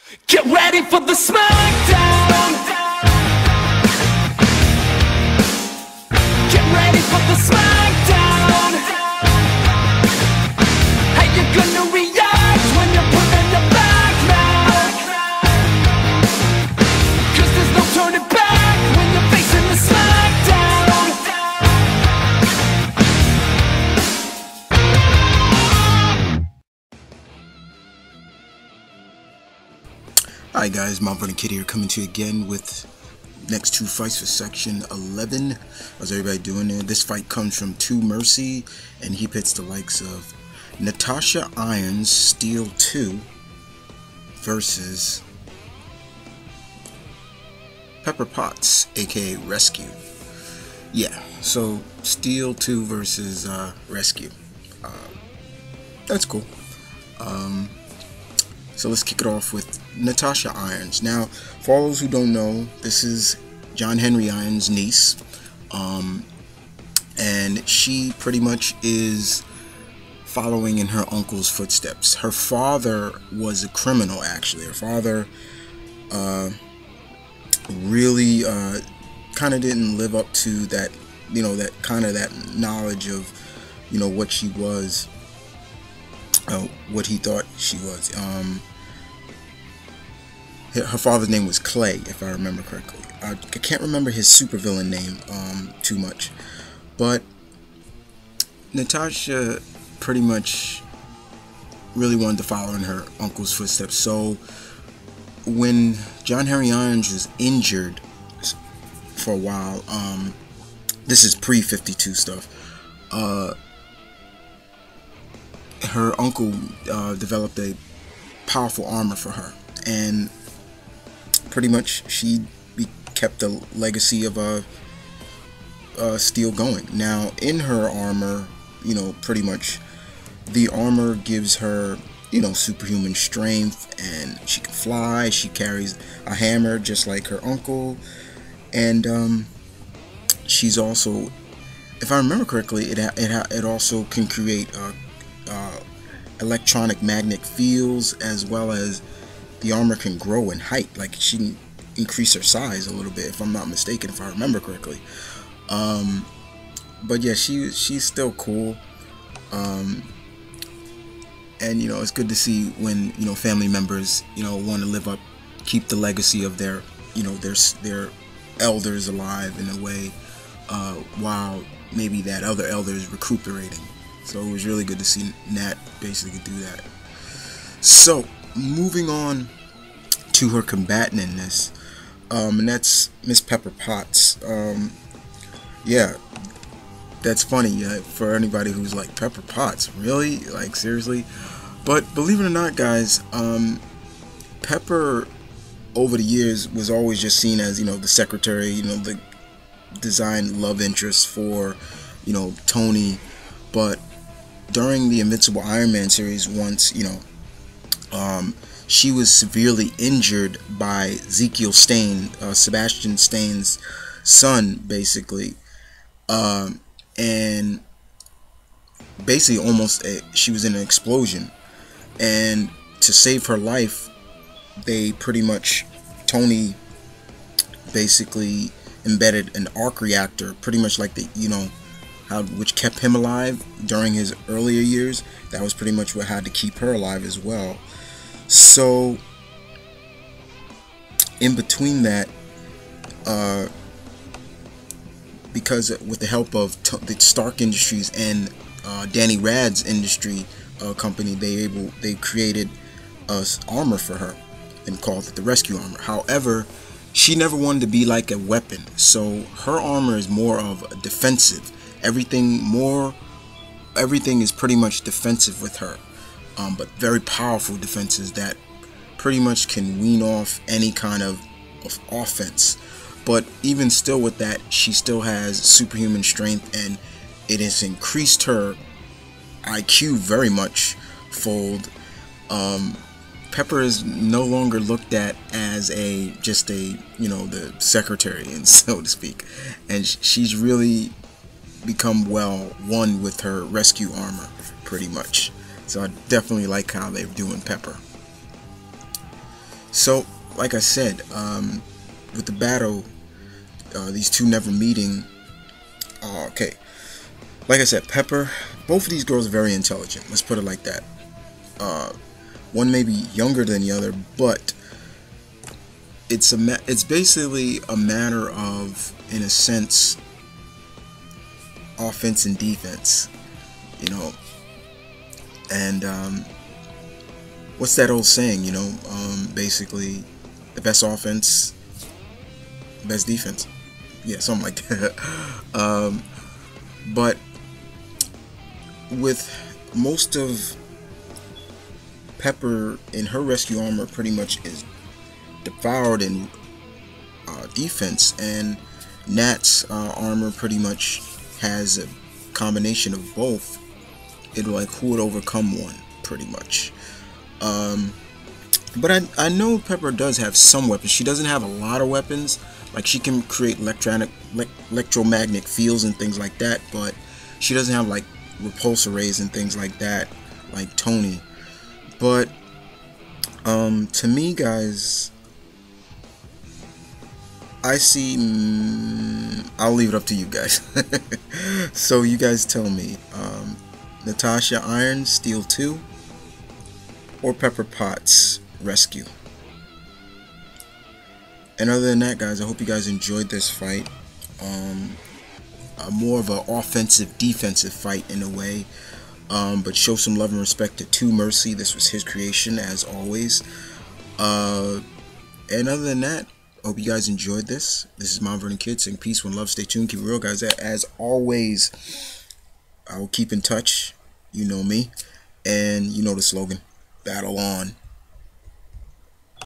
Get ready for the smackdown. Get ready for the smackdown. How you gonna react when you're put on your back now? 'Cause there's no turning back when you're facing the smackdown. Hi guys, M.V.K here, coming to you again with next two fights for section 11. How's everybody doing there? This fight comes from TWOMERCY, and he pits the likes of Natasha Irons, Steel 2, versus Pepper Potts, aka Rescue. Yeah, so Steel 2 versus Rescue. That's cool. So let's kick it off with Natasha Irons. Now, for all those who don't know, this is John Henry Irons' niece, and she pretty much is following in her uncle's footsteps. Her father was a criminal, actually. Her father really kind of didn't live up to that, that knowledge of, what she was. What he thought she was. Her father's name was Clay, if I remember correctly. I can't remember his supervillain name too much, but Natasha pretty much really wanted to follow in her uncle's footsteps. So when John Henry Irons was injured for a while, this is pre-52 stuff, her uncle developed a powerful armor for her, and pretty much she kept the legacy of Steel going. Now, in her armor, pretty much the armor gives her, superhuman strength, and she can fly. She carries a hammer just like her uncle, and she's also, if I remember correctly, it also can create electronic magnetic fields, as well as the armor can grow in height. Like, she can increase her size a little bit, if I'm not mistaken, if I remember correctly. But yeah, she's still cool, and it's good to see when family members want to live up, keep the legacy of their their elders alive in a way, while maybe that other elder is recuperating. So it was really good to see Nat basically do that. So moving on to her combatant in this, and that's Miss Pepper Potts. Yeah, that's funny for anybody who's like, Pepper Potts, really? Like, seriously? But believe it or not, guys, Pepper over the years was always just seen as the secretary, the design love interest for Tony. But during the Invincible Iron Man series, once she was severely injured by Ezekiel Stane, Sebastian Stane's son, basically, and basically she was in an explosion, and to save her life, they pretty much, Tony basically embedded an arc reactor, pretty much like the which kept him alive during his earlier years. That was pretty much what had to keep her alive as well. So in between that, because with the help of the Stark Industries and Danny Rad's industry company, they created armor for her and called it the Rescue Armor. However, she never wanted to be like a weapon, so her armor is more of a defensive. Everything is pretty much defensive with her, but very powerful defenses that pretty much can wean off any kind of offense. But even still with that, she still has superhuman strength, and it has increased her IQ very much fold. Pepper is no longer looked at as just the secretary, and so to speak, and she's really become one with her rescue armor, pretty much. So I definitely like how they're doing Pepper. So, like I said, with the battle, these two never meeting. Okay, like I said, Pepper. Both of these girls are very intelligent. Let's put it like that. One may be younger than the other, but it's basically a matter of, in a sense, offense and defense, you know. And what's that old saying, you know? Basically, the best offense, best defense. Yeah, something like that. But with most of Pepper in her rescue armor pretty much is devoured in defense, and Nat's armor pretty much has a combination of both. It like who would overcome one, pretty much. But I know Pepper does have some weapons. She doesn't have a lot of weapons. Like, she can create electromagnetic fields and things like that, but she doesn't have like repulsor rays and things like that, like Tony. But to me, guys, I see. I'll leave it up to you guys. So you guys tell me, Natasha Iron Steel 2 or Pepper Potts Rescue. And other than that, guys, I hope you guys enjoyed this fight. More of an offensive defensive fight in a way, but show some love and respect to TWOMERCY. This was his creation, as always. And other than that, I hope you guys enjoyed this. This is Mount Vernon Kid saying peace, one love, stay tuned, keep it real, guys. As always, I will keep in touch. You know me, and you know the slogan: battle on.